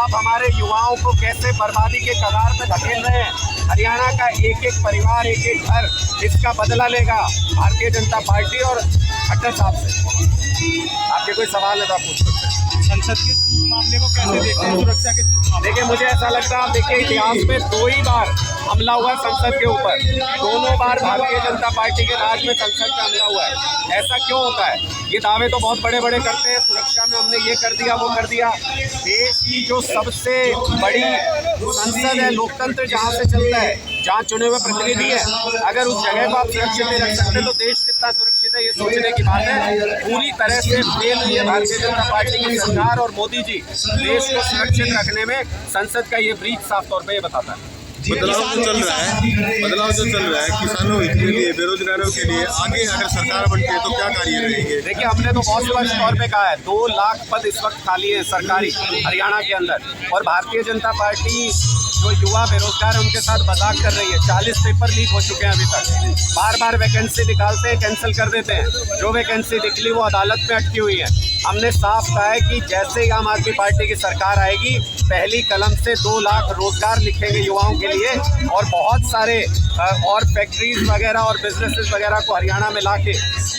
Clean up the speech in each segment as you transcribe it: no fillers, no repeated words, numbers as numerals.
आप हमारे युवाओं को कैसे बर्बादी के कगार पर धकेल रहे हैं। हरियाणा का एक एक परिवार, एक एक घर इसका बदला लेगा भारतीय जनता पार्टी और खट्टर साहब से। आपके कोई सवाल है तो आप पूछ सकते हैं। संसद के मामले को कैसे देखते हैं, सुरक्षा के मामले? देखिए, मुझे ऐसा लगता है, आप देखिए इतिहास में 2 ही बार हमला हुआ संसद के ऊपर, दोनों बार भारतीय जनता पार्टी के राज में संसद पे हमला हुआ है। ऐसा क्यों होता है? ये दावे तो बहुत बड़े बड़े करते हैं, सुरक्षा में हमने ये कर दिया, वो कर दिया। देश की जो सबसे बड़ी संसद है, लोकतंत्र जहाँ से चलता है, जहाँ चुने हुए प्रतिनिधि है, अगर उस जगह को आप सुरक्षित नहीं रख सकते तो देश कितना सुरक्षित है ये सोचने की बात है। पूरी तरह से फेल हुई है भारतीय जनता पार्टी की सरकार और मोदी जी देश को सुरक्षित रखने में। संसद का ये ब्रीच साफ तौर पे ये बताता है। बदलाव जो चल रहा है किसानों के लिए, बेरोजगारों के लिए, आगे अगर सरकार बनती है तो क्या कार्य रहेंगे? देखिए, हमने तो बहुत स्पष्ट तौर पे कहा है, 2 लाख पद इस वक्त खाली है सरकारी हरियाणा के अंदर, और भारतीय जनता पार्टी जो युवा बेरोजगार है उनके साथ मजाक कर रही है। 40 पेपर लीक हो चुके हैं अभी तक। बार बार वैकेंसी निकालते हैं, कैंसिल कर देते हैं। जो वैकेंसी निकली वो अदालत में अटकी हुई है। हमने साफ कहा है कि जैसे ही आम आदमी पार्टी की सरकार आएगी, पहली कलम से 2 लाख रोजगार लिखेंगे युवाओं के लिए, और बहुत सारे और फैक्ट्रीज वगैरह और बिजनेसेस वगैरह को हरियाणा में लाके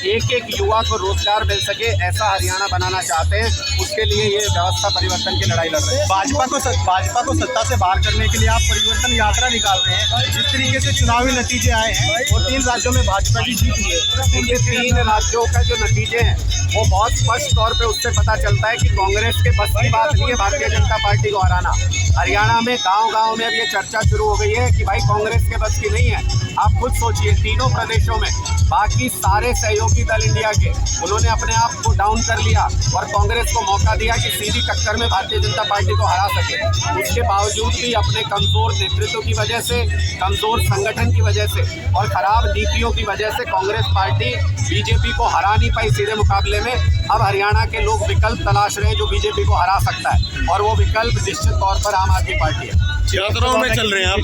एक एक युवा को रोजगार मिल सके, ऐसा हरियाणा बनाना चाहते हैं। उसके लिए ये व्यवस्था परिवर्तन की लड़ाई लड़ रहे हैं। भाजपा को सत्ता से बाहर करने के लिए आप परिवर्तन यात्रा निकाल रहे हैं। जिस तरीके से चुनावी नतीजे आए हैं और 3 राज्यों में भाजपा की जीत हुई है, देखिए 3 राज्यों का जो नतीजे हैं वो बहुत स्पष्ट तौर पे उससे पता चलता है कि कांग्रेस के बस की बात नहीं है भारतीय जनता पार्टी को हराना। हरियाणा में गांव-गांव में अब ये चर्चा शुरू हो गई है कि भाई कांग्रेस के बस की नहीं है। आप खुद सोचिए, तीनों प्रदेशों में बाकी सारे सहयोगी दल इंडिया के, उन्होंने अपने आप को डाउन कर लिया और कांग्रेस को मौका दिया कि सीधी टक्कर में भारतीय जनता पार्टी को हरा सके। उसके बावजूद भी अपने कमजोर नेतृत्व की वजह से, कमजोर संगठन की वजह से और खराब नीतियों की वजह से कांग्रेस पार्टी बीजेपी को हरा नहीं पाई सीधे मुकाबले में। अब हरियाणा के लोग विकल्प तलाश रहे हैं जो बीजेपी को हरा सकता है, और वो विकल्प निश्चित तौर पर आम आदमी पार्टी है। यात्राओं में चल रहे हैं आप।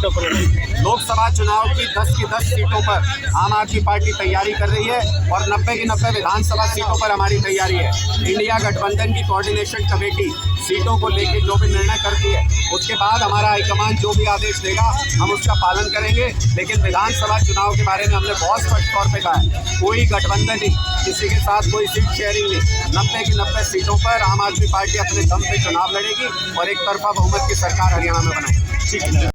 लोकसभा चुनाव की 10 की 10 सीटों पर आम आदमी पार्टी तैयारी कर रही है, और 90 की 90 विधानसभा सीटों पर हमारी तैयारी है। इंडिया गठबंधन की कोऑर्डिनेशन कमेटी सीटों को लेकर जो भी निर्णय करती है, उसके बाद हमारा हाईकमान जो भी आदेश देगा हम उसका पालन करेंगे। लेकिन विधानसभा चुनाव के बारे में हमने बहुत स्पष्ट तौर पे कहा है, कोई गठबंधन नहीं, किसी के साथ कोई सीट शेयरिंग नहीं। 90 की 90 सीटों पर आम आदमी पार्टी अपने दम पे चुनाव लड़ेगी और एक तरफा बहुमत की सरकार हरियाणा में बनाएगी। ठीक है।